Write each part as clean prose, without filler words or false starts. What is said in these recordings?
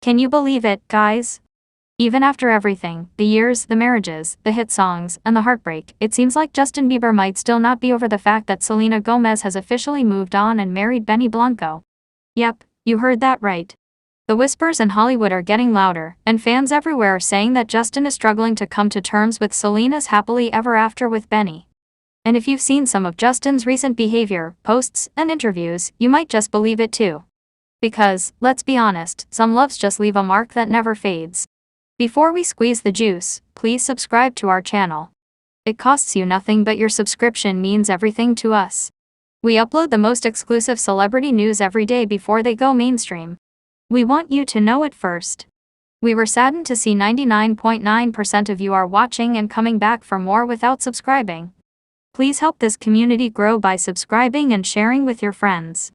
Can you believe it, guys? Even after everything, the years, the marriages, the hit songs, and the heartbreak, it seems like Justin Bieber might still not be over the fact that Selena Gomez has officially moved on and married Benny Blanco. Yep, you heard that right. The whispers in Hollywood are getting louder, and fans everywhere are saying that Justin is struggling to come to terms with Selena's happily ever after with Benny. And if you've seen some of Justin's recent behavior, posts, and interviews, you might just believe it too. Because, let's be honest, some loves just leave a mark that never fades. Before we squeeze the juice, please subscribe to our channel. It costs you nothing, but your subscription means everything to us. We upload the most exclusive celebrity news every day before they go mainstream. We want you to know it first. We were saddened to see 99.9% of you are watching and coming back for more without subscribing. Please help this community grow by subscribing and sharing with your friends.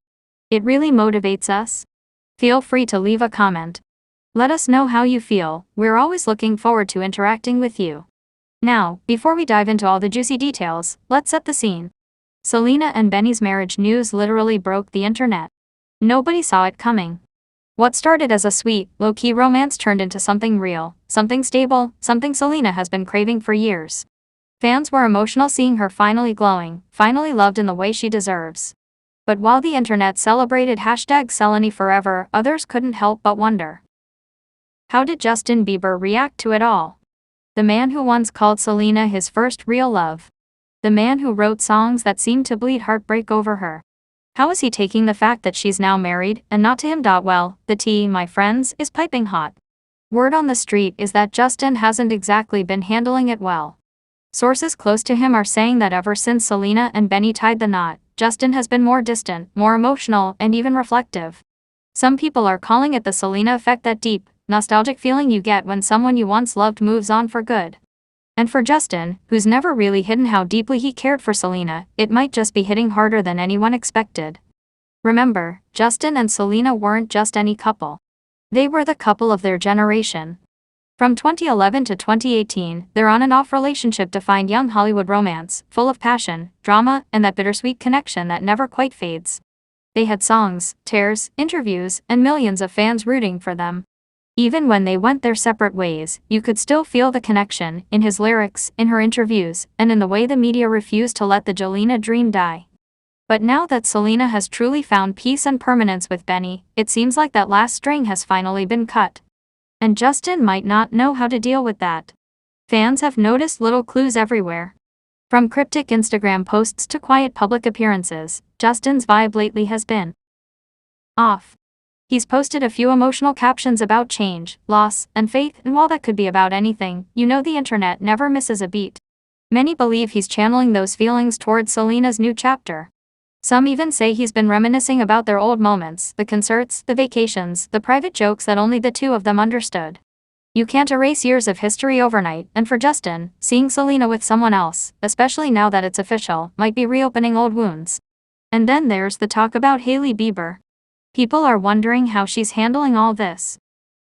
It really motivates us. Feel free to leave a comment. Let us know how you feel. We're always looking forward to interacting with you. Now, before we dive into all the juicy details, let's set the scene. Selena and Benny's marriage news literally broke the internet. Nobody saw it coming. What started as a sweet, low-key romance turned into something real, something stable, something Selena has been craving for years. Fans were emotional seeing her finally glowing, finally loved in the way she deserves. But while the internet celebrated #Selena forever, others couldn't help but wonder. How did Justin Bieber react to it all? The man who once called Selena his first real love. The man who wrote songs that seemed to bleed heartbreak over her. How is he taking the fact that she's now married and not to him? Well, the tea, my friends, is piping hot. Word on the street is that Justin hasn't exactly been handling it well. Sources close to him are saying that ever since Selena and Benny tied the knot, Justin has been more distant, more emotional, and even reflective. Some people are calling it the Selena effect, that deep, nostalgic feeling you get when someone you once loved moves on for good. And for Justin, who's never really hidden how deeply he cared for Selena, it might just be hitting harder than anyone expected. Remember, Justin and Selena weren't just any couple. They were the couple of their generation. From 2011 to 2018, their on-and-off relationship defined young Hollywood romance, full of passion, drama, and that bittersweet connection that never quite fades. They had songs, tears, interviews, and millions of fans rooting for them. Even when they went their separate ways, you could still feel the connection, in his lyrics, in her interviews, and in the way the media refused to let the Jelena dream die. But now that Selena has truly found peace and permanence with Benny, it seems like that last string has finally been cut. And Justin might not know how to deal with that. Fans have noticed little clues everywhere. From cryptic Instagram posts to quiet public appearances, Justin's vibe lately has been off. He's posted a few emotional captions about change, loss, and faith, and while that could be about anything, you know the internet never misses a beat. Many believe he's channeling those feelings towards Selena's new chapter. Some even say he's been reminiscing about their old moments, the concerts, the vacations, the private jokes that only the two of them understood. You can't erase years of history overnight, and for Justin, seeing Selena with someone else, especially now that it's official, might be reopening old wounds. And then there's the talk about Hailey Bieber. People are wondering how she's handling all this.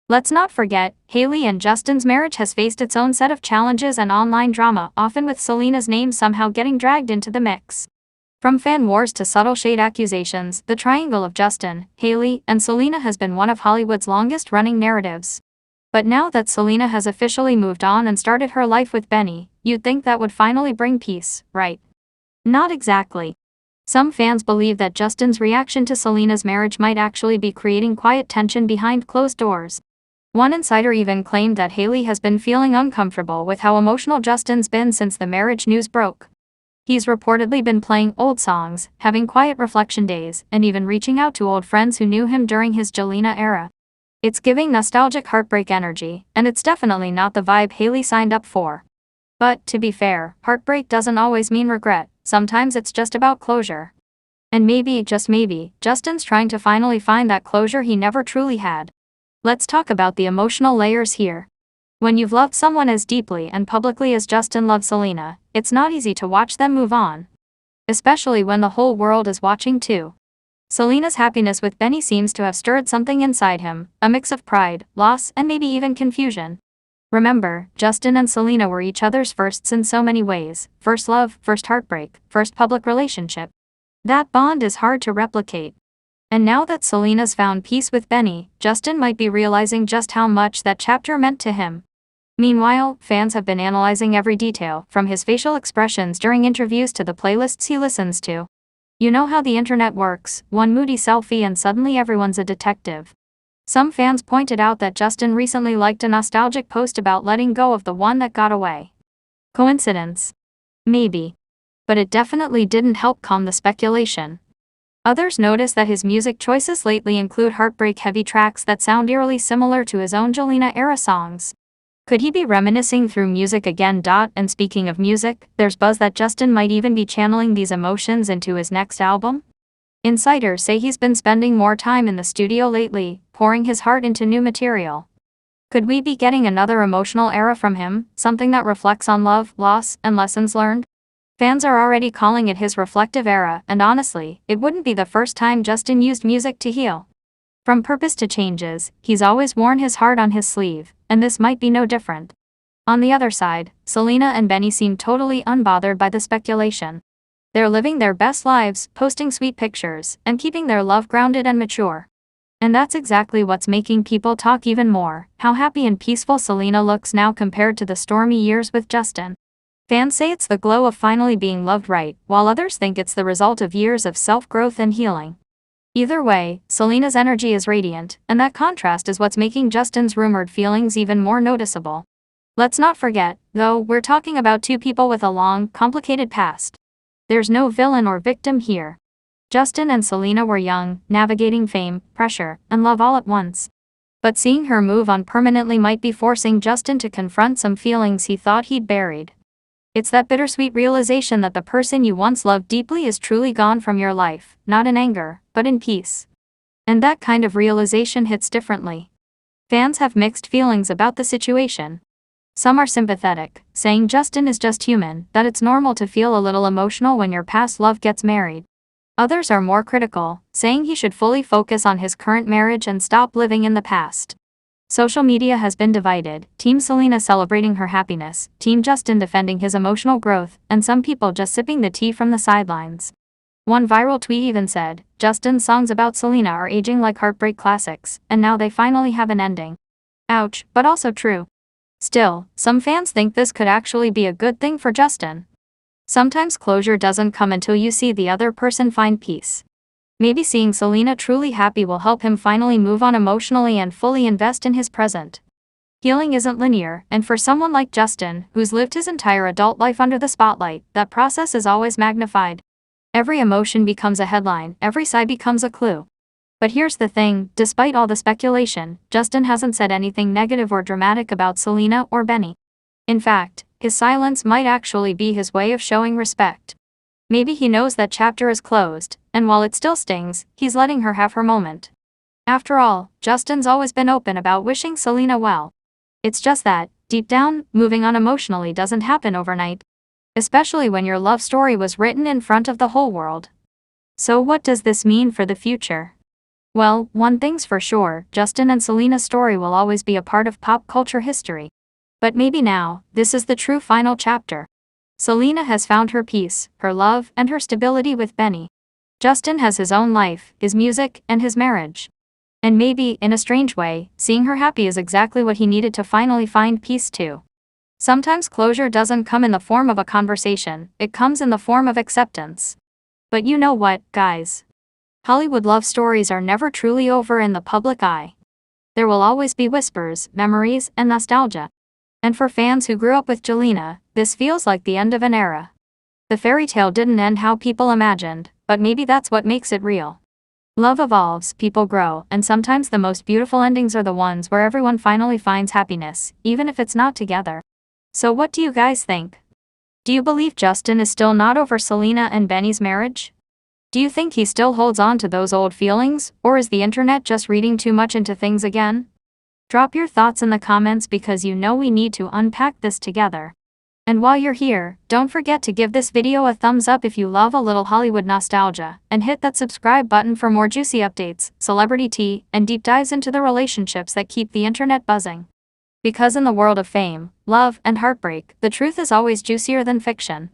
Let's not forget, Hailey and Justin's marriage has faced its own set of challenges and online drama, often with Selena's name somehow getting dragged into the mix. From fan wars to subtle shade accusations, the triangle of Justin, Hailey, and Selena has been one of Hollywood's longest-running narratives. But now that Selena has officially moved on and started her life with Benny, you'd think that would finally bring peace, right? Not exactly. Some fans believe that Justin's reaction to Selena's marriage might actually be creating quiet tension behind closed doors. One insider even claimed that Hailey has been feeling uncomfortable with how emotional Justin's been since the marriage news broke. He's reportedly been playing old songs, having quiet reflection days, and even reaching out to old friends who knew him during his Jelena era. It's giving nostalgic heartbreak energy, and it's definitely not the vibe Hailey signed up for. But, to be fair, heartbreak doesn't always mean regret. Sometimes it's just about closure. And maybe, just maybe, Justin's trying to finally find that closure he never truly had. Let's talk about the emotional layers here. When you've loved someone as deeply and publicly as Justin loved Selena, it's not easy to watch them move on. Especially when the whole world is watching too. Selena's happiness with Benny seems to have stirred something inside him, a mix of pride, loss, and maybe even confusion. Remember, Justin and Selena were each other's firsts in so many ways. First love, first heartbreak, first public relationship. That bond is hard to replicate. And now that Selena's found peace with Benny, Justin might be realizing just how much that chapter meant to him. Meanwhile, fans have been analyzing every detail, from his facial expressions during interviews to the playlists he listens to. You know how the internet works, one moody selfie and suddenly everyone's a detective. Some fans pointed out that Justin recently liked a nostalgic post about letting go of the one that got away. Coincidence? Maybe. But it definitely didn't help calm the speculation. Others notice that his music choices lately include heartbreak-heavy tracks that sound eerily similar to his own Jelena-era songs. Could he be reminiscing through music again? And speaking of music, there's buzz that Justin might even be channeling these emotions into his next album. Insiders say he's been spending more time in the studio lately, pouring his heart into new material. Could we be getting another emotional era from him, something that reflects on love, loss, and lessons learned? Fans are already calling it his reflective era, and honestly, it wouldn't be the first time Justin used music to heal. From purpose to changes, he's always worn his heart on his sleeve, and this might be no different. On the other side, Selena and Benny seem totally unbothered by the speculation. They're living their best lives, posting sweet pictures, and keeping their love grounded and mature. And that's exactly what's making people talk even more, how happy and peaceful Selena looks now compared to the stormy years with Justin. Fans say it's the glow of finally being loved right, while others think it's the result of years of self-growth and healing. Either way, Selena's energy is radiant, and that contrast is what's making Justin's rumored feelings even more noticeable. Let's not forget, though, we're talking about two people with a long, complicated past. There's no villain or victim here. Justin and Selena were young, navigating fame, pressure, and love all at once. But seeing her move on permanently might be forcing Justin to confront some feelings he thought he'd buried. It's that bittersweet realization that the person you once loved deeply is truly gone from your life, not in anger, but in peace. And that kind of realization hits differently. Fans have mixed feelings about the situation. Some are sympathetic, saying Justin is just human, that it's normal to feel a little emotional when your past love gets married. Others are more critical, saying he should fully focus on his current marriage and stop living in the past. Social media has been divided, Team Selena celebrating her happiness, Team Justin defending his emotional growth, and some people just sipping the tea from the sidelines. One viral tweet even said, Justin's songs about Selena are aging like heartbreak classics, and now they finally have an ending. Ouch, but also true. Still, some fans think this could actually be a good thing for Justin. Sometimes closure doesn't come until you see the other person find peace. Maybe seeing Selena truly happy will help him finally move on emotionally and fully invest in his present. Healing isn't linear, and for someone like Justin, who's lived his entire adult life under the spotlight, that process is always magnified. Every emotion becomes a headline, every sigh becomes a clue. But here's the thing, despite all the speculation, Justin hasn't said anything negative or dramatic about Selena or Benny. In fact, his silence might actually be his way of showing respect. Maybe he knows that chapter is closed, and while it still stings, he's letting her have her moment. After all, Justin's always been open about wishing Selena well. It's just that, deep down, moving on emotionally doesn't happen overnight. Especially when your love story was written in front of the whole world. So what does this mean for the future? Well, one thing's for sure, Justin and Selena's story will always be a part of pop culture history. But maybe now, this is the true final chapter. Selena has found her peace, her love, and her stability with Benny. Justin has his own life, his music, and his marriage. And maybe, in a strange way, seeing her happy is exactly what he needed to finally find peace too. Sometimes closure doesn't come in the form of a conversation, it comes in the form of acceptance. But you know what, guys? Hollywood love stories are never truly over in the public eye. There will always be whispers, memories, and nostalgia. And for fans who grew up with Jelena, this feels like the end of an era. The fairy tale didn't end how people imagined, but maybe that's what makes it real. Love evolves, people grow, and sometimes the most beautiful endings are the ones where everyone finally finds happiness, even if it's not together. So what do you guys think? Do you believe Justin is still not over Selena and Benny's marriage? Do you think he still holds on to those old feelings, or is the internet just reading too much into things again? Drop your thoughts in the comments because you know we need to unpack this together. And while you're here, don't forget to give this video a thumbs up if you love a little Hollywood nostalgia, and hit that subscribe button for more juicy updates, celebrity tea, and deep dives into the relationships that keep the internet buzzing. Because in the world of fame, love, and heartbreak, the truth is always juicier than fiction.